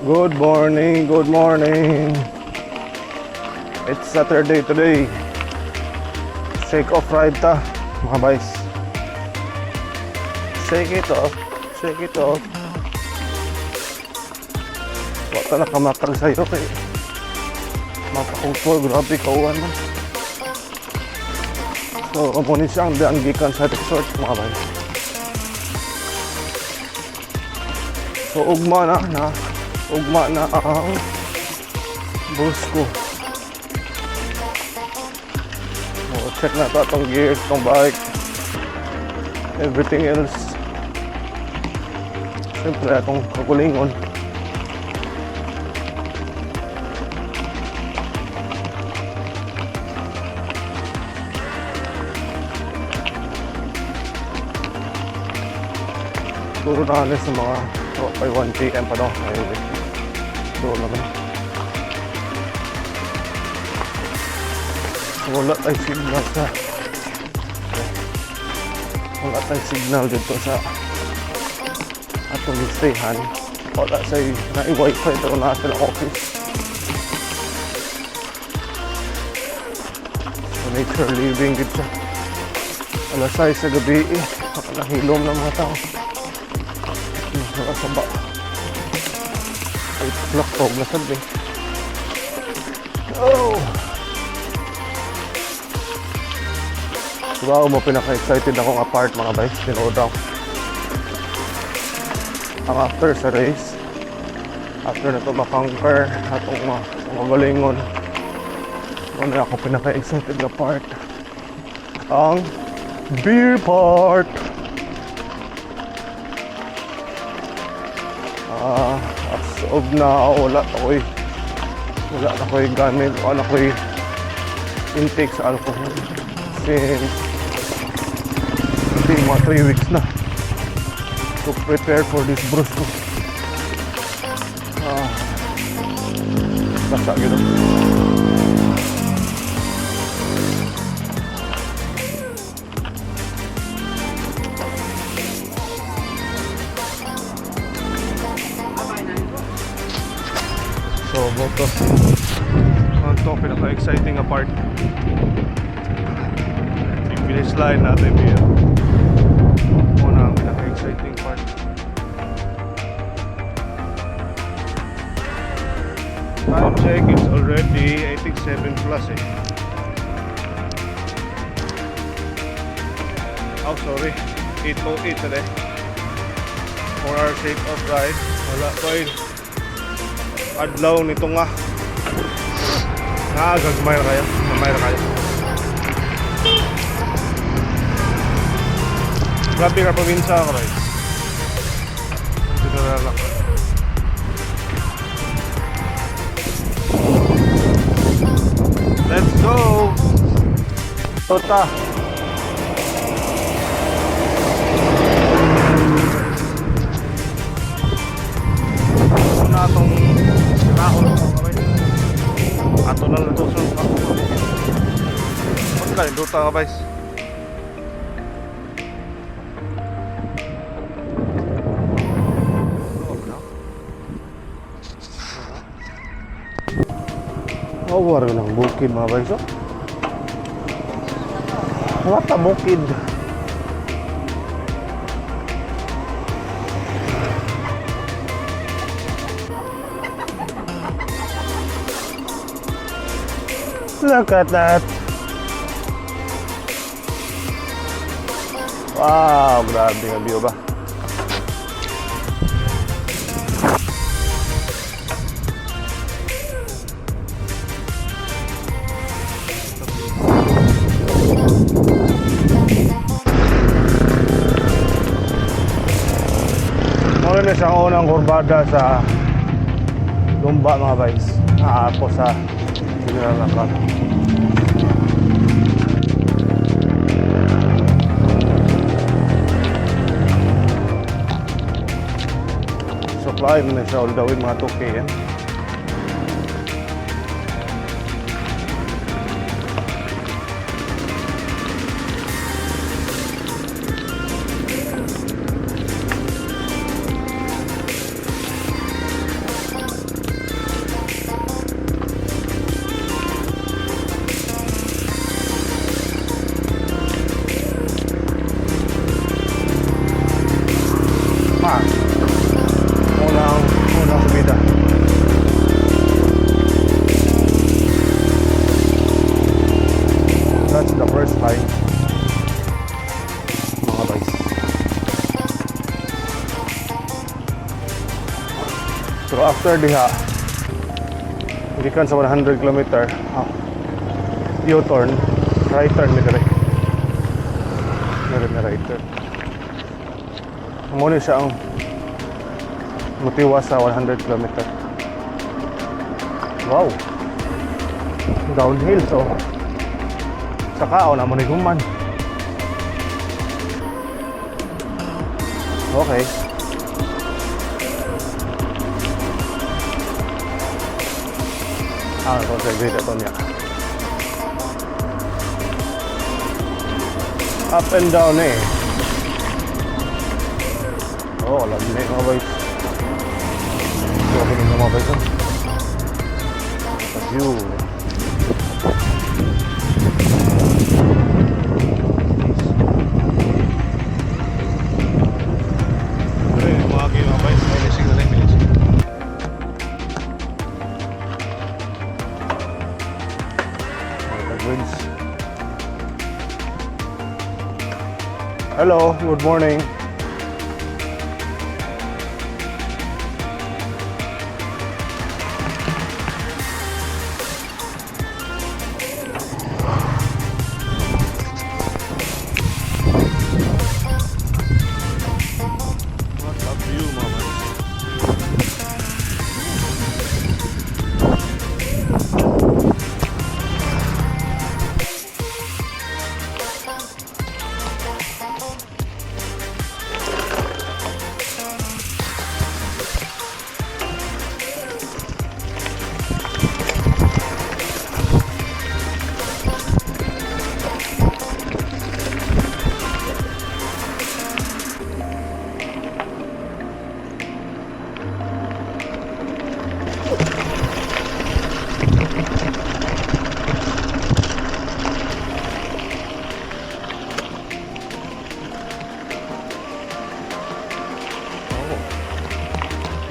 Good morning, good morning. It's Saturday today. Shake off ride ta, mga boys. Shake it off, shake it off. Wala na kamatag sa'yo kay mapakungkol, grabe kauwan man. So, kunin siyang daanggikan sa resort, mga boys. So, ugma na ang Brusko. So, check na ito itong gear, itong bike, everything else. Siyempre itong kakulingon. Siguro na sa mga by 1 PM pa daw. Anyway, doon naman. Wala tayong signal sa wala tayong signal dito sa atong stayhan. Wala sa'y na-wifi pero na sila office. So nature living dito. Alas 6 sa gabi nakahilom ng mga tao. Nakasaba 8 o'clock po na sabi. Oh! Wow, mo pinaka-excited akong apart mga guys. Tinood ako ang after sa race. After na ito makonquer atong magalingon. Ano ako pinaka-excited na part? Ang beer part. As of now, wala na ko'y gamit, wala na ko'y intake sa alcohol since mga 3 weeks na to prepare for this Brusko. Basta gano'n. So, boto ito pinaka-exciting na part. Yung finish line natin yun. Muna ang pinaka-exciting part. Time check, it's already I think 7 plus eh. Oh sorry, 8:08 today. 4 hour shake off ride. Wala ko eh adlaw nito nga gagmay na kayo grabe ka probinsya ako guys dito na lang let's go Tota na itong nakahulog ng kamay ato na lang ito sa nakahulog magkain duta ka guys war ng bukid mga guys wata bukid look at that. Wow, grabe ang view ba? Muna na siyang unang kurbada sa lumba mga guys. Ako sa Nakar. Supply mo na siya all the way mga 2K yan. time mga guys. So after diha gikan sa 100 km U-turn, right turn ni dire. Meron na right turn. Muna siya ang mutiwas sa 100 km. Wow, downhill to. Saka na mo ni human. Okay. Ito sa grade ito niya. Up and down eh. Oh, alam na mga boys. Grabe na mga boys. As you. Hello, good morning. What's up to you, mama?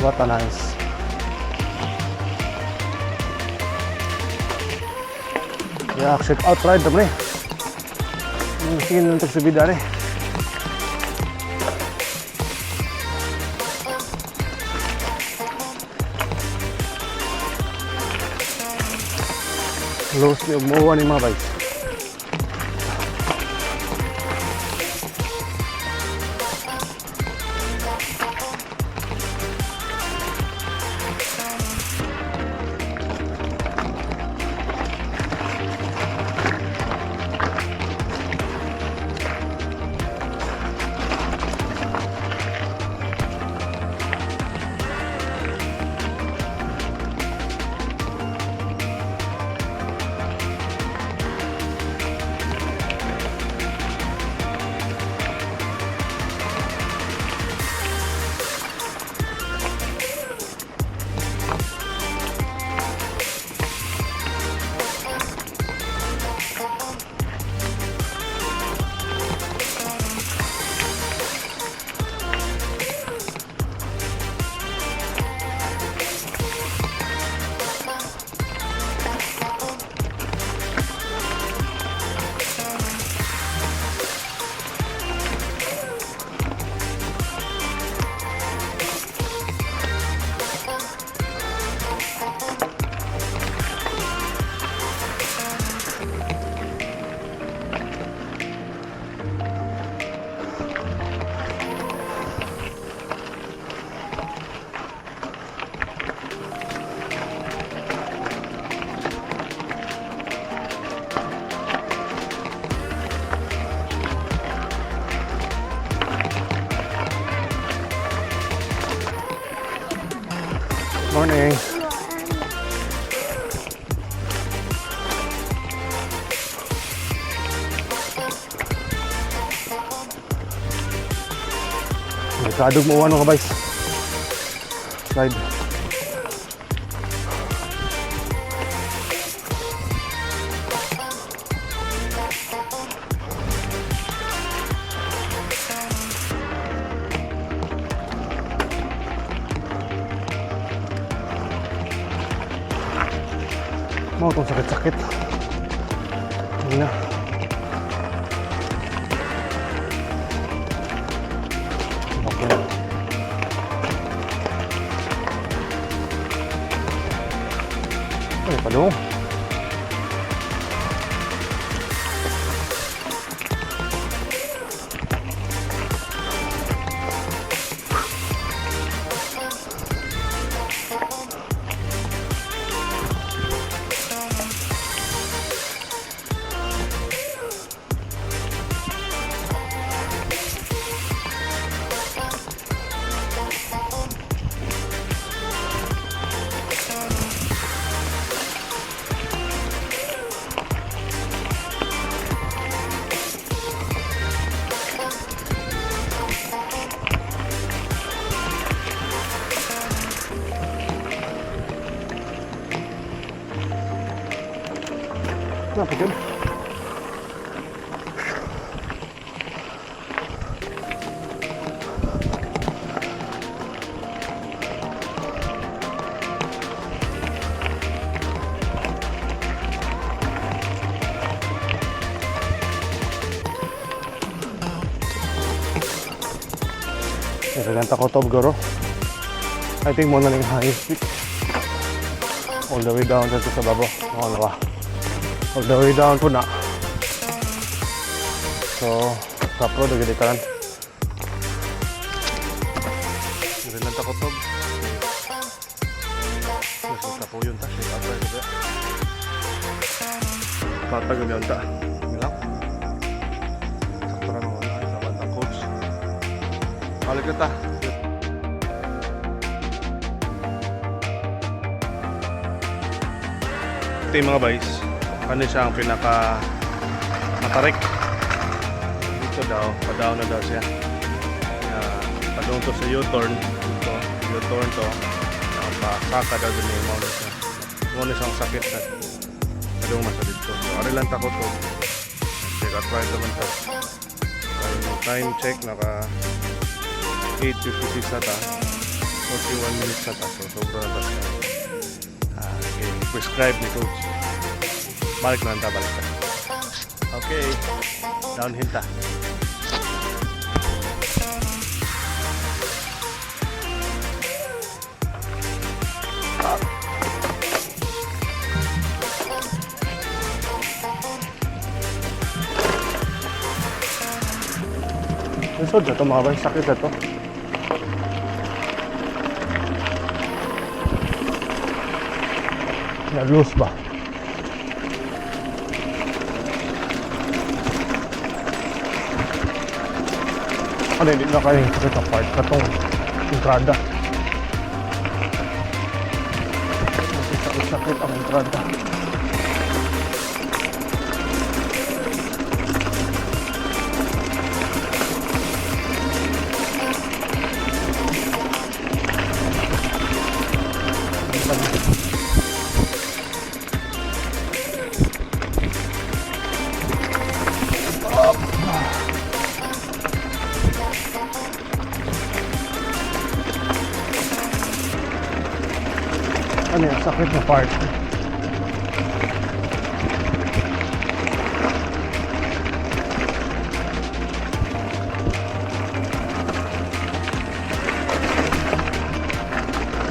What a nice. Yeah, shakeout ride na pre. Sige na lang sa bida rin. Close ni umuwa ni mga bikes. Morning. Kadug mo ano ka guys. Slide. Mau itong sakit-sakit. Hindi na. Napagod. Nagaganta ko to garo. I think mo na lang highest peak. All the way down dito sa baba. Ano ba? All the way down po na. So, kapro dagiti karan. Nagaganta ko to. Nasa po yun ta. Shakeout ride ba? Patagam yun ta. Ilang? Sakto na naman ay laban ng coach. Balik na ta. Ito yung mga guys. Ano siya ang pinaka matarik. Dito daw. Padaw na daw siya. Padung to sa U-turn. Dito. U-turn to. Pasaka daw din yung mga siya. Muna siyang sakit sa padung masa dito. So, ari lang takot to. Check out ride naman ta. Time check. Naka 8:56 na ta. 41 minutes na ta. So, sobra na ta siya. Okay. Prescribe ni coach. Balik na ta, balik ta. Okay. Downhill ta. Lisod na ito mga bay, sakit na ito. Nag-loose ba? Ano, hindi na kayo sakit na part na itong entrada. Sakit ang entrada. Ano yung sakit na part?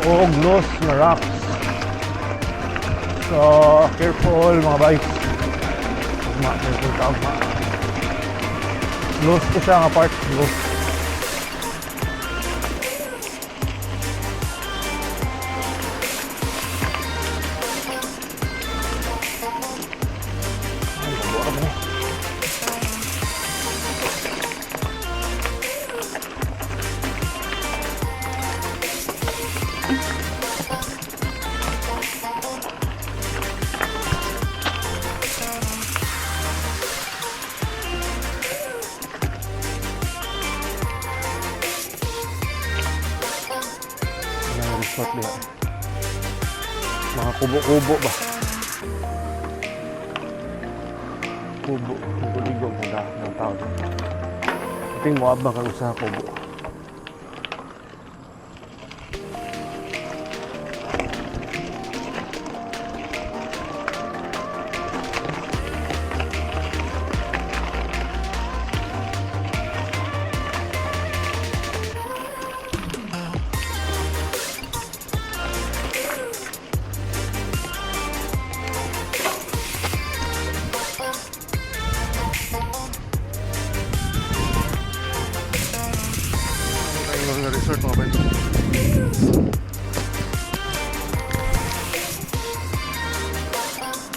Oh, gloss na rocks. So, careful mga bikes. Tama. Gloss ko siya nga part. Gloss. Resort nila. Mga kubo-kubo ba? Kubo-ligo mo na ng tao. Ating mo abang kang sa kubo. Resort mga bento.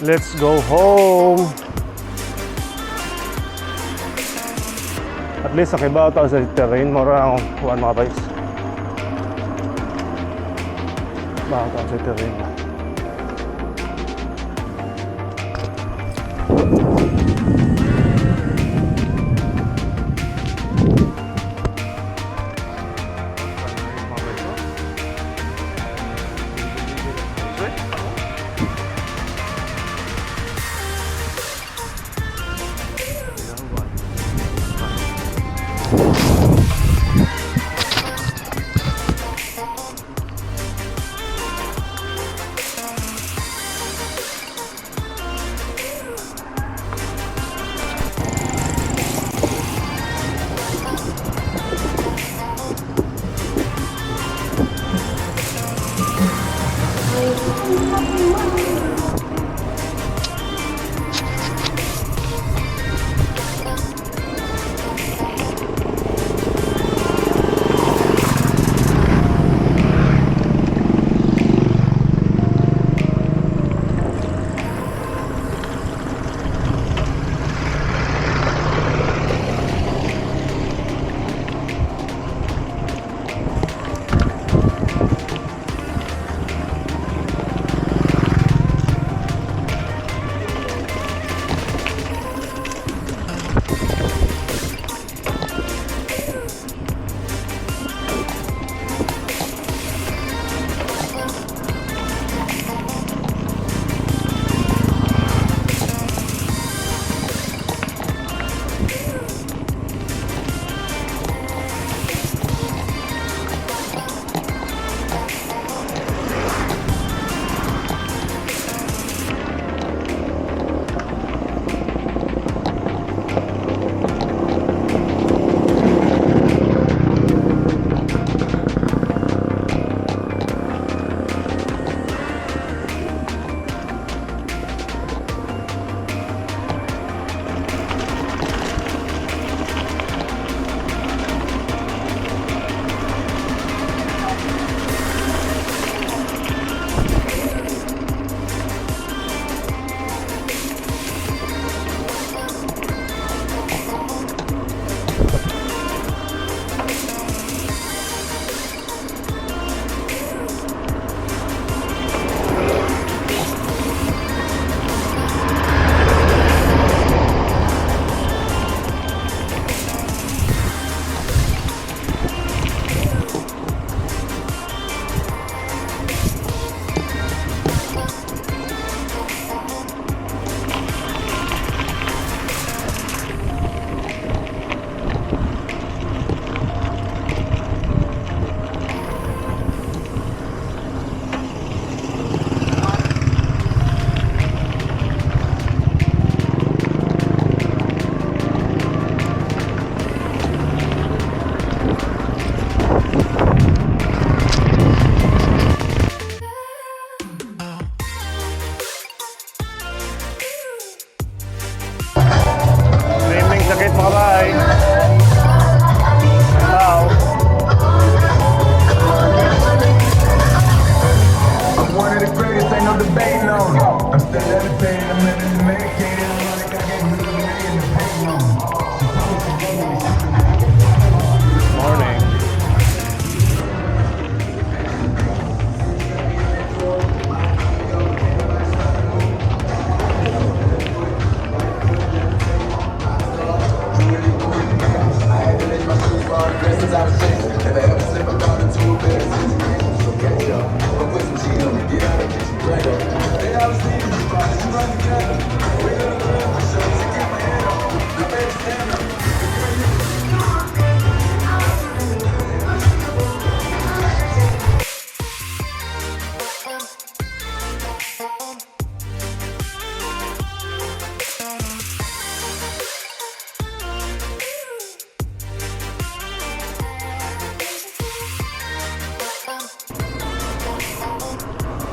Let's go home. At least nakibaw tayo sa terrain. Mura akong kuhan mga bikes. Bawa tayo sa terrain.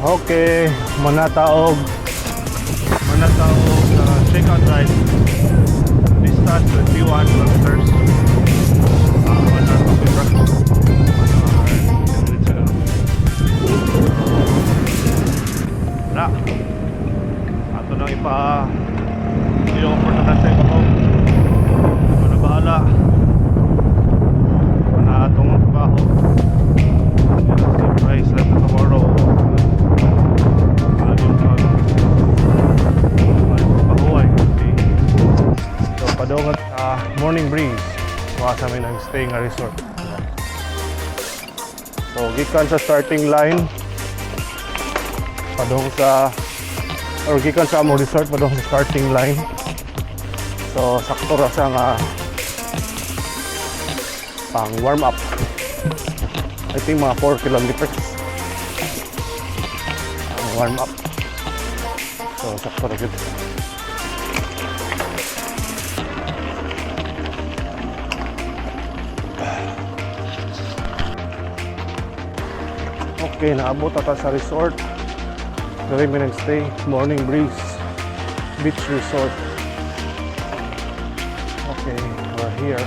Okay, manataog Shakeout ride. Distance 21 kilometers. 1 hour coffee truck. 1 hour 10 minutes ago. Wala. Ato nang i-offer na natin sa ibabaw. Ito na bahala. Wala atong trabaho. Price like tomorrow. So padungot morning breeze. Maka kami nang stay nga resort. So gikan sa starting line padung sa or gikan sa among resort padung sa starting line. So sakto ra sa nga pang warm up. I think mga 4 kilometers ang warm up. So sakto ra gid. Okay, naabot ata sa resort. Very minute stay, morning breeze, beach resort. Okay, we're here.